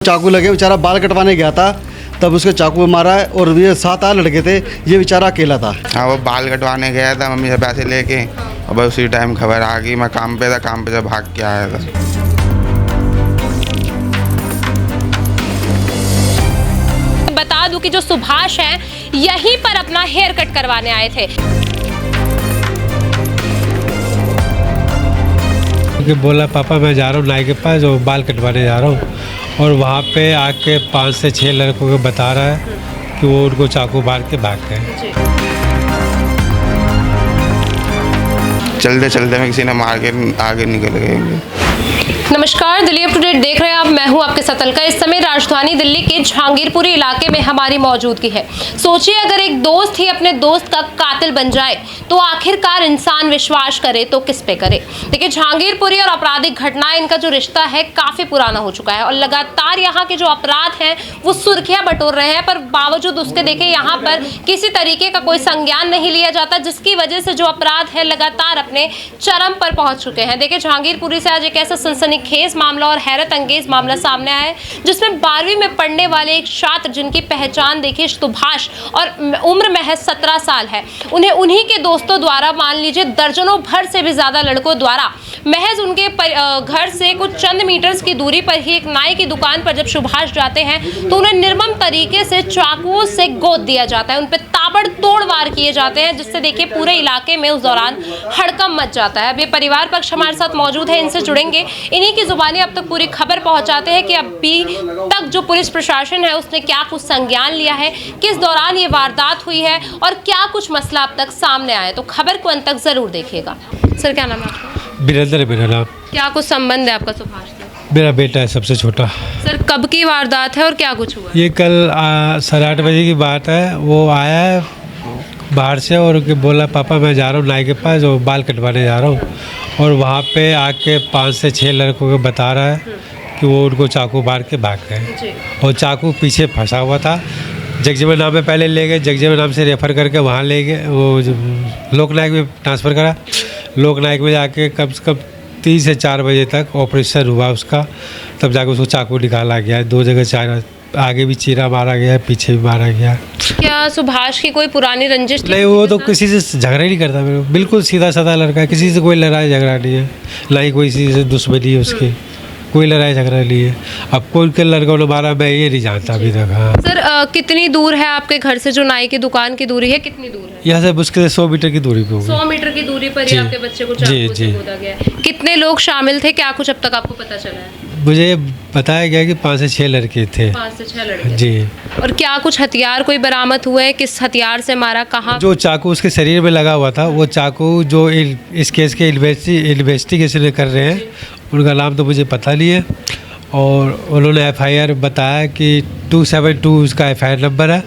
चाकू लगे, बेचारा बाल कटवाने गया था तब उसके चाकू में मारा है। और ये 7-8 लड़के थे, ये बेचारा अकेला था। हाँ, वो बाल कटवाने गया था मम्मी से पैसे लेके, और बस उसी टाइम खबर आ गई। मैं काम पे था, काम पे से भाग के आया था। बता दूं कि जो सुभाष हैं यहीं पर अपना हेयर कट करवाने आए थे। बोला पापा मैं जा रहा हूँ नाई के पास और बाल कटवाने जा रहा हूँ, और वहाँ पे आके 5 से 6 लड़कों को बता रहा है कि वो उनको चाकू मार के भाग गए। चलते चलते में किसी ने मार के आगे निकल गए। नमस्कार, दिल्ली अप टू डेट देख रहे हैं आप। मैं हूं आपके साथ अलका। इस समय राजधानी दिल्ली के जहांगीरपुरी इलाके में हमारी मौजूदगी है। सोचिए अगर एक दोस्त ही अपने दोस्त का कातिल बन जाए तो आखिरकार इंसान विश्वास करे तो किस पे करे। देखिए, जहांगीरपुरी और आपराधिक घटनाएं, इनका जो रिश्ता है काफी पुराना हो चुका है और लगातार यहाँ के जो अपराध हैं वो सुर्खियां बटोर रहे हैं। पर बावजूद उसके देखिए यहाँ पर किसी तरीके का कोई संज्ञान नहीं लिया जाता, जिसकी वजह से जो अपराध है लगातार अपने चरम पर पहुंच चुके हैं। देखिए, जहांगीरपुरी से आज एक ऐसा सनसनीखेज मामला और हैरत अंगेज मामला सामने आया है जिसमें 12वीं में पढ़ने वाले एक छात्र, जिनकी पहचान देखिए सुभाष और उम्र महज 17 साल है, उन्हें उन्हीं के दोस्तों द्वारा, मान लीजिए दर्जनों भर से भी ज्यादा लड़कों द्वारा, महज उनके घर से कुछ चंद मीटर्स की दूरी पर ही एक नाई की दुकान पर जब सुभाष जाते हैं तो उन्हें निर्मम तरीके से चाकुओं से गोद दिया जाता है। उन पर ताबड़तोड़ वार किए जाते हैं, जिससे देखिए पूरे इलाके में उस दौरान हड़कंप मच जाता है। अब ये परिवार पक्ष हमारे साथ मौजूद है, इनसे जुड़ेंगे, इन्हीं की जुबानी अब तक पूरी खबर पहुंचाते हैं कि अभी तक जो पुलिस प्रशासन है उसने क्या कुछ संज्ञान लिया है, किस दौरान ये वारदात हुई है और क्या कुछ मसला अब तक सामने आया। तो खबर को अंत तक जरूर देखिएगा। सर, क्या नाम है आपका? वीरेंद्र है मेरा नाम। क्या कुछ संबंध है आपका सुभाष से? मेरा बेटा है सबसे छोटा। सर, कब की वारदात है और क्या कुछ हुआ? ये कल 8:30 बजे की बात है। वो आया है बाहर से और बोला पापा मैं जा रहा हूँ नाई के पास और बाल कटवाने जा रहा हूँ, और वहाँ पे आके 5 से 6 लड़कों को बता रहा है कि वो उनको चाकू मार के भाग गए, और चाकू पीछे फंसा हुआ था। जगजीवन में पहले ले गए, जगजीवन से रेफ़र करके वहाँ ले गए, वो लोकनायक में ट्रांसफ़र करा। लोकनायक में जाके कम से कम 3 से 4 बजे तक ऑपरेशन हुआ उसका, तब जाके उसको चाकू निकाला गया। 2 जगह चार, आगे भी चीरा मारा गया, पीछे भी मारा गया। क्या सुभाष की कोई पुरानी रंजिश थी? नहीं, वो तो किसी से झगड़ा ही नहीं करता। मेरे बिल्कुल सीधा साधा लड़का है, किसी से कोई लड़ाई झगड़ा नहीं है, ना ही कोई किसी से दुश्मनी है उसकी, कोई लड़ाई झगड़ा नहीं है। अब कौन के लड़कों ने मारा मैं ये नहीं जानता अभी तक। हाँ सर, कितनी दूर है आपके घर से जो नाई की दुकान की दूरी है, कितनी दूर है? यहाँ से मुश्किल 100 मीटर की दूरी पे होगी। 100 मीटर की दूरी पर ही आपके बच्चे को चाकू से गोदा गया है। कितने लोग शामिल थे, क्या कुछ अब तक आपको पता चला है? मुझे बताया गया कि 5 से 6 लड़के थे। 5 से 6 लड़के जी। और क्या कुछ हथियार कोई बरामद हुए हैं? किस हथियार से मारा, कहाँ? जो चाकू उसके शरीर में लगा हुआ था, वो चाकू जो इस केस के इन्वेस्टिगेशन कर रहे हैं, उनका नाम तो मुझे पता नहीं है, और उन्होंने FIR बताया कि 272 उसका FIR नंबर है,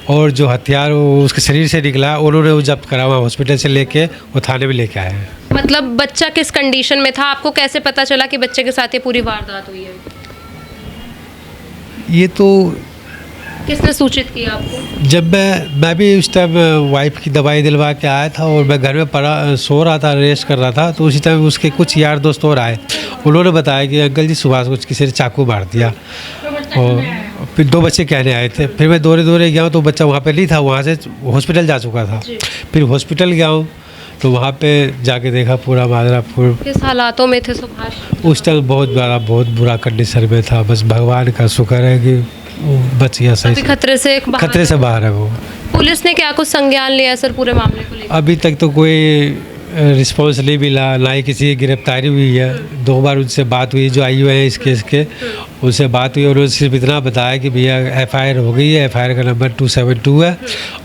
और जो हथियार वो उसके शरीर से निकला उन्होंने वो जब्त करा हुआ, हॉस्पिटल से लेके वो थाने में लेके आए हैं। मतलब बच्चा किस कंडीशन में था? आपको कैसे पता चला कि बच्चे के साथ ये पूरी वारदात हुई है? ये तो किसने सूचित किया आपको? जब मैं भी उस टाइम वाइफ की दवाई दिलवा के आया था और मैं घर में सो रहा था, रेस्ट कर रहा था, तो उसी टाइम उसके कुछ यार दोस्त और आए। उन्होंने बताया कि अंकल जी सुभाष को किसी ने चाकू मार दिया, और फिर 2 बच्चे कहने आए थे। फिर मैं दौड़े गया तो बच्चा वहाँ पे नहीं था, वहाँ से हॉस्पिटल जा चुका था। फिर हॉस्पिटल गया हूँ तो वहाँ पे जाके देखा पूरा माजरा। किस हालातों में थे सुभाष? उस टाइम बहुत बुरा कंडीशन में था। बस भगवान का शुक्र है कि वो बच गया सही। खतरे से बाहर है वो। पुलिस ने क्या कुछ संज्ञान लिया सर पूरे मामले को लेकर? अभी तक तो कोई रिस्पॉन्स नहीं मिला, ना ही किसी की गिरफ्तारी हुई है। 2 बार उनसे बात हुई, जो आई हुए हैं इस केस के, उनसे बात हुई और उन्होंने सिर्फ इतना बताया कि भैया FIR हो गई है, FIR का नंबर 272 है,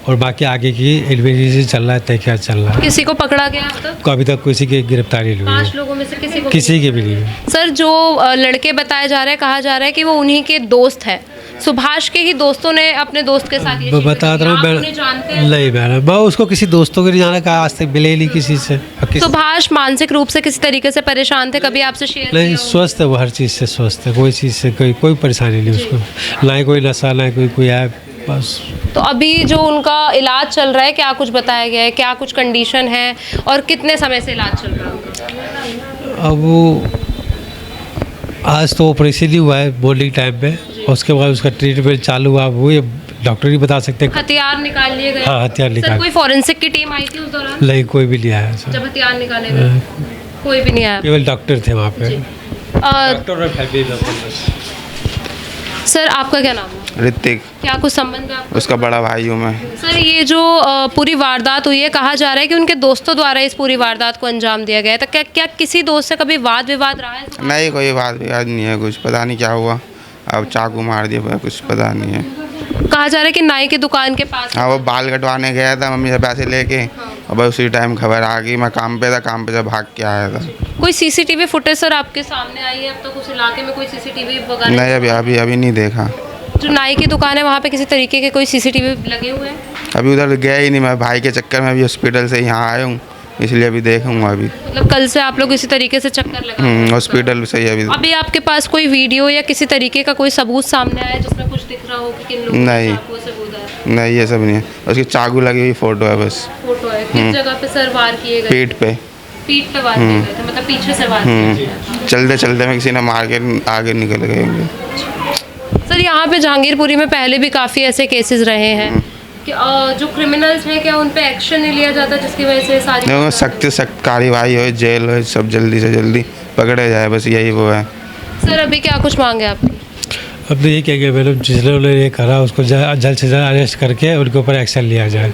और बाकी आगे की इन्वेस्टिगेशन चल रहा है, तहकीकात चल रहा है। किसी को पकड़ा गया अब तक? अभी तक किसी की गिरफ्तारी नहीं हुई 5 है। लोगों में से किसी की भी नहीं है। सर, जो लड़के बताए जा रहे हैं, कहा जा रहा है कि वो उन्हीं के दोस्त हैं, सुभाष के ही दोस्तों ने अपने दोस्त के साथ ये बता रहा हूँ मैं। नहीं मैडम, मैं उसको किसी दोस्तों को नहीं जाना, कहा आज तक मिले ही नहीं किसी से। सुभाष मानसिक रूप से किसी तरीके से परेशान थे? कभी आपसे शेयर नहीं, स्वस्थ है वो, हर चीज़ से स्वस्थ है, कोई चीज़ से कोई परेशानी नहीं उसको, ना ही कोई नशा, ना कोई है बस। तो अभी जो उनका इलाज चल रहा है, क्या कुछ बताया गया है, क्या कुछ कंडीशन है और कितने समय से इलाज चल रहा है? अब वो आज तो ऑपरेशन ही हुआ है मॉर्निंग टाइम में, और उसके बाद उसका ट्रीटमेंट चालू हुआ, वो ये डॉक्टर ही बता सकते हैं। हथियार निकाल लिए गए? हाँ, हथियार सर निकाल। कोई फॉरेंसिक की टीम आई थी उस दौरान? नहीं, कोई भी नहीं आया सर। जब हथियार निकाले गए कोई भी नहीं आया? केवल डॉक्टर थे वहाँ पे। डॉक्टर और फैमिली मेंबर बस। सर आपका क्या नाम है? ऋतिक, क्या कुछ संबंध है आपका? उसका बड़ा भाई हूँ मैं। सर ये जो पूरी वारदात हुई है, कहा जा रहा है कि उनके दोस्तों द्वारा इस पूरी वारदात को अंजाम दिया गया है, तो क्या किसी दोस्त से कभी वाद विवाद रहा है? नहीं, कोई बात विवाद नहीं है, कुछ पता नहीं क्या हुआ, अब चाकू मार दिया, कुछ पता नहीं है। कहा जा रहा है कि नाई की दुकान के पास। हाँ, वो बाल कटवाने गया था मम्मी से पैसे लेके, और बस उसी टाइम खबर आ गई, मैं काम पे था, काम पे से भाग के आया था। कोई सीसीटीवी फुटेज सर आपके सामने आई है अब तक? उस इलाके में कोई सीसीटीवी वगैरह? नहीं, अभी नहीं देखा। जो नाई की दुकान है वहाँ पे किसी तरीके के कोई सीसीटीवी लगे हुए हैं? अभी उधर गया ही नहीं, मैं भाई के चक्कर में अभी हॉस्पिटल से यहाँ आया हूँ, इसलिए अभी देखूँगा। अभी मतलब कल से आप लोग इसी तरीके से चक्कर लगा? हॉस्पिटल से ही अभी आपके पास कोई वीडियो या किसी तरीके का कोई सबूत सामने आया जिसमें कुछ दिख रहा हो कि किन लोगों ने नहीं। चाकू से गोदा है? नहीं, ये सब नहीं है, उसकी चाकू लगी हुई फोटो है बस। फोटो है? किस जगह पे सर वार किए गए? पीठ पे वार किए गए थे, मतलब पीछे से वार किए गए? चलते चलते में किसी ने मार के आगे निकल गए होंगे। सर यहाँ पे जहांगीरपुरी में पहले भी काफ़ी ऐसे केसेस रहे हैं कि जो क्रिमिनल्स हैं, क्या उन पे एक्शन नहीं लिया जाता जिसकी वजह से सारी सख्त से सख्त कार्रवाई हो, जेल हो, सब जल्दी से जल्दी पकड़े जाए, बस यही वो है। सर अभी क्या कुछ मांगे आप? अब तो ये क्या गया मैडम, जिन्होंने ये करा उसको जल्द से जल्द अरेस्ट करके उनके ऊपर एक्शन लिया जाए।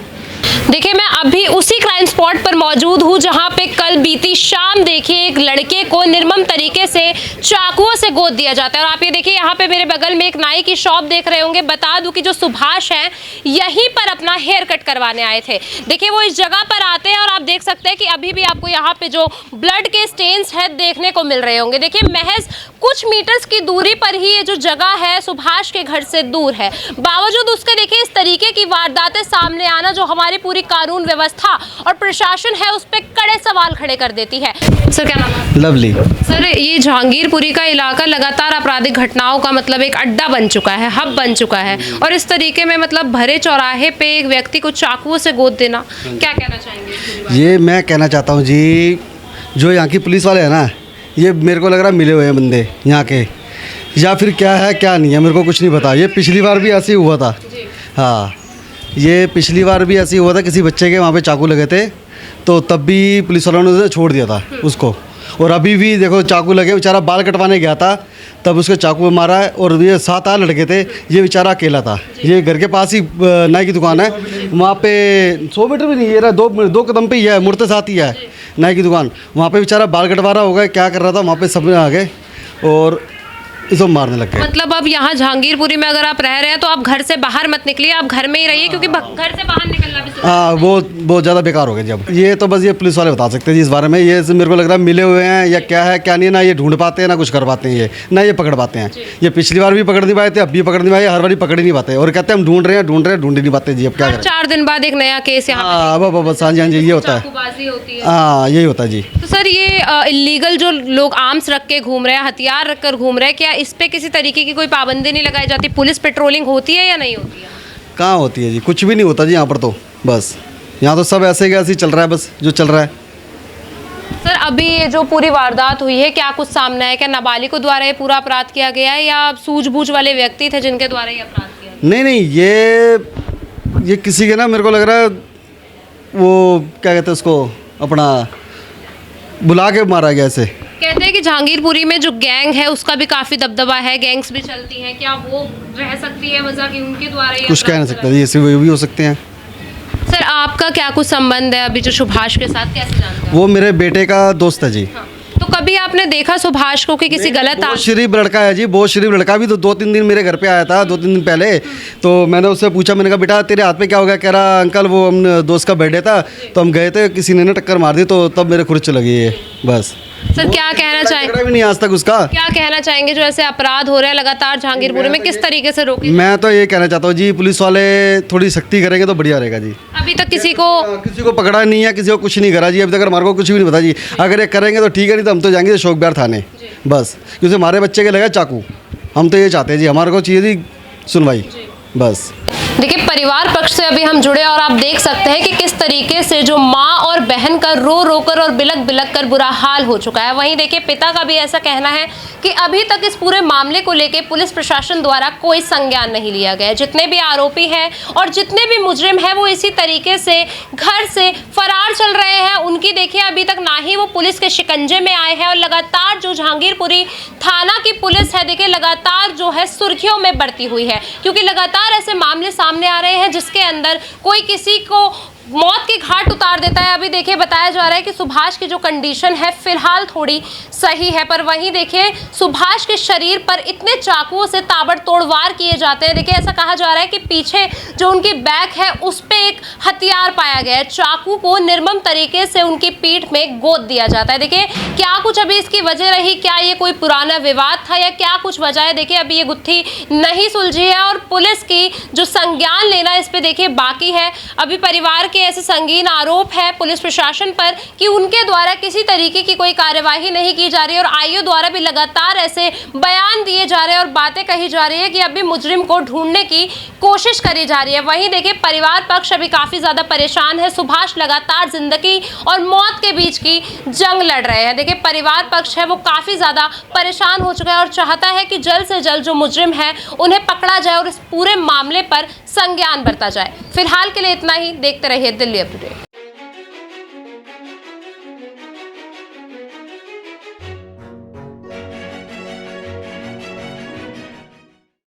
देखिए मैं अभी उसी क्राइम स्पॉट पर मौजूद हूँ जहाँ पे कल बीती शाम देखिए एक लड़के को निर्मम तरीके से चाकुओं से गोद दिया जाता है। और आप ये देखिए यहाँ पे मेरे बगल में एक नाई की शॉप देख रहे होंगे। बता दूं कि जो सुभाष हैं यहीं पर अपना हेयर कट करवाने आए थे। देखिए वो इस जगह पर आते हैं और आप देख सकते हैं कि अभी भी आपको यहाँ पे जो ब्लड के स्टेन्स हैं देखने को मिल रहे होंगे। देखिए महज कुछ मीटर्स की दूरी पर ही ये जो जगह है सुभाष के घर से दूर है, बावजूद उसके देखिए इस तरीके की वारदातें सामने आना जो हमारी पूरी कानून व्यवस्था और प्रशासन है उस पर कड़े सवाल खड़े कर देती है। सर क्या नाम है? लवली। सर ये जहांगीरपुरी का इलाका लगातार आपराधिक घटनाओं का मतलब एक अड्डा बन चुका है, हब बन चुका है, और इस तरीके में मतलब भरे चौराहे पे एक व्यक्ति को चाकुओं से गोद देना, क्या कहना चाहेंगे? ये मैं कहना चाहता हूँ जी, जो यहाँ की पुलिस वाले हैं ना, ये मेरे को लग रहा है मिले हुए हैं बंदे यहाँ के, या फिर क्या है क्या नहीं है, मेरे को कुछ नहीं पता। ये पिछली बार भी ऐसे ही हुआ था। हाँ, ये पिछली बार भी ऐसे ही हुआ था, किसी बच्चे के वहाँ पे चाकू लगे थे, तो तब भी पुलिस वालों ने छोड़ दिया था उसको। और अभी भी देखो चाकू लगे, बेचारा बाल कटवाने गया था, तब उसके चाकू मारा है। और ये 7-8 लड़के थे, ये बेचारा अकेला था। ये घर के पास ही नाई की दुकान है, वहाँ पे 100 मीटर भी नहीं, ये रहा 2 कदम पे ही है, मुड़ते साथ ही है नाई की दुकान। वहाँ पे बेचारा बाल कटवा रहा होगा, क्या कर रहा था, वहाँ पे सब आ गए और इसको मारने लग गए। मतलब अब यहाँ जहांगीरपुरी में अगर आप रह रहे हैं तो आप घर से बाहर मत निकलिए, आप घर में ही रहिए, क्योंकि घर से बाहर निकलना भी हाँ, वो बहुत ज़्यादा बेकार हो गया। जब ये तो बस ये पुलिस वाले बता सकते हैं जी इस बारे में। ये मेरे को लग रहा है मिले हुए हैं या क्या है क्या नहीं है, ना ये ढूंढ पाते हैं ना कुछ कर पाते हैं, ये ना ये पकड़ पाते हैं। ये पिछली बार भी पकड़ नहीं पाए थे, अब भी पकड़ नहीं पाए, हर बार पकड़ ही नहीं पाते और कहते हैं हम ढूंढ रहे हैं ढूंढ ही नहीं पाते जी। अब क्या करें? 4 दिन बाद एक नया केस यहाँ हाँ, बस हाँ जी, ये होता है। चाकूबाजी होती है। हाँ, यही होता है जी। तो सर ये इलीगल जो लोग आर्म्स रख के घूम रहे हैं, हथियार रख कर घूम रहे हैं, क्या इस पे किसी तरीके की कोई पाबंदी नहीं लगाई जाती? पुलिस पेट्रोलिंग होती है या नहीं होती है? कहाँ होती है जी, कुछ भी नहीं होता जी यहाँ पर। तो बस यहाँ तो सब ऐसे ही चल रहा है, बस जो चल रहा है। सर अभी ये जो पूरी वारदात हुई है, क्या कुछ सामने है? क्या नाबालिगों द्वारा ये पूरा अपराध किया गया है या सूझबूझ वाले व्यक्ति थे जिनके द्वारा ये अपराध किया गया? नहीं, ये किसी के ना, मेरे को लग रहा है वो क्या कहते हैं उसको, अपना बुला के मारा गया ऐसे। कहते हैं कि जहांगीरपुरी में जो गैंग है उसका भी काफ़ी दबदबा है, गैंग्स भी चलती हैं, क्या वो रह सकती है वजह कि उनके द्वारा ये कुछ कह नहीं सकता जी, ऐसे भी हो सकते हैं। सर आपका क्या कुछ संबंध है अभी जो सुभाष के साथ, कैसे जानते हैं? वो मेरे बेटे का दोस्त है जी। हाँ। तो कभी आपने देखा सुभाष को कि किसी गलत बहुत शरीफ लड़का है जी, बहुत शरीफ लड़का। भी तो 2-3 दिन मेरे घर पे आया था, 2-3 दिन पहले। तो मैंने उससे पूछा, मैंने कहा बेटा तेरे हाथ में क्या हो गया? कह रहा अंकल वो हम दोस्त का बर्थडे था तो हम गए थे, किसी ने ना टक्कर मार दी, तो तब मेरे खुर्च लगी है बस। सर क्या कहना चाहेंगे? भी नहीं आज तक उसका। क्या कहना चाहेंगे जो ऐसे अपराध हो रहे हैं लगातार जहांगीरपुरी में, किस तरीके से रोके? मैं तो ये कहना चाहता हूँ जी, पुलिस वाले थोड़ी सख्ती करेंगे तो बढ़िया रहेगा जी। अभी तक किसी को पकड़ा नहीं है, किसी को कुछ नहीं करा जी अभी तक। हमारे को कुछ भी नहीं पता जी। अगर ये करेंगे तो ठीक है, नहीं तो हम तो जाएंगे शोक बिहार थाने बस, क्योंकि हमारे बच्चे के लगा चाकू। हम तो ये चाहते हैं जी, हमारे को चाहिए जी सुनवाई बस। देखिए, परिवार पक्ष से अभी हम जुड़े और आप देख सकते हैं कि किस तरीके से जो माँ और बहन का रो रो कर और बिलक बिलक कर बुरा हाल हो चुका है। वहीं देखिए, पिता का भी ऐसा कहना है कि अभी तक इस पूरे मामले को लेकर पुलिस प्रशासन द्वारा कोई संज्ञान नहीं लिया गया। जितने भी आरोपी हैं और जितने भी मुजरिम हैं वो इसी तरीके से घर से फरार चल रहे हैं। उनकी देखिए अभी तक ना ही वो पुलिस के शिकंजे में आए हैं और लगातार जो जहांगीरपुरी थाना की पुलिस है देखिए लगातार जो है सुर्खियों में बढ़ती हुई है, क्योंकि लगातार ऐसे मामले सामने आ रहे हैं जिसके अंदर कोई किसी को मौत के घाट उतार देता है। अभी देखिए बताया जा रहा है कि सुभाष की जो कंडीशन है फिलहाल थोड़ी सही है, पर वहीं देखिए सुभाष के शरीर पर इतने चाकुओं से ताबड़तोड़ वार किए जाते हैं। देखिए ऐसा कहा जा रहा है कि पीछे जो उनकी बैक है उस पे एक हथियार पाया गया है, चाकू को निर्मम तरीके से उनकी पीठ में गोद दिया जाता है। देखिए क्या कुछ अभी इसकी वजह रही, क्या ये कोई पुराना विवाद था या क्या कुछ वजह है, देखिए अभी ये गुत्थी नहीं सुलझी है और पुलिस की जो संज्ञान लेना इस पे देखिए बाकी है। अभी परिवार के ऐसे संगीन आरोप है पुलिस प्रशासन पर कि उनके द्वारा किसी तरीके की कोई कार्यवाही नहीं की जा रही है और आईओ द्वारा भी लगातार ऐसे बयान दिए जा रहे हैं और बातें कही जा रही है कि अभी मुजरिम को ढूंढने की कोशिश करी जा रही है। वहीं देखिए परिवार पक्ष अभी काफी ज्यादा परेशान है। सुभाष लगातार जिंदगी और मौत के बीच की जंग लड़ रहे हैं। देखिए परिवार पक्ष है वो काफी ज्यादा परेशान हो चुका है और चाहता है कि जल्द से जल्द जो मुजरिम है उन्हें पकड़ा जाए और इस पूरे मामले पर संज्ञान बरता जाए। फिलहाल के लिए इतना ही, देखते रहिए दिल्ली अपडेट।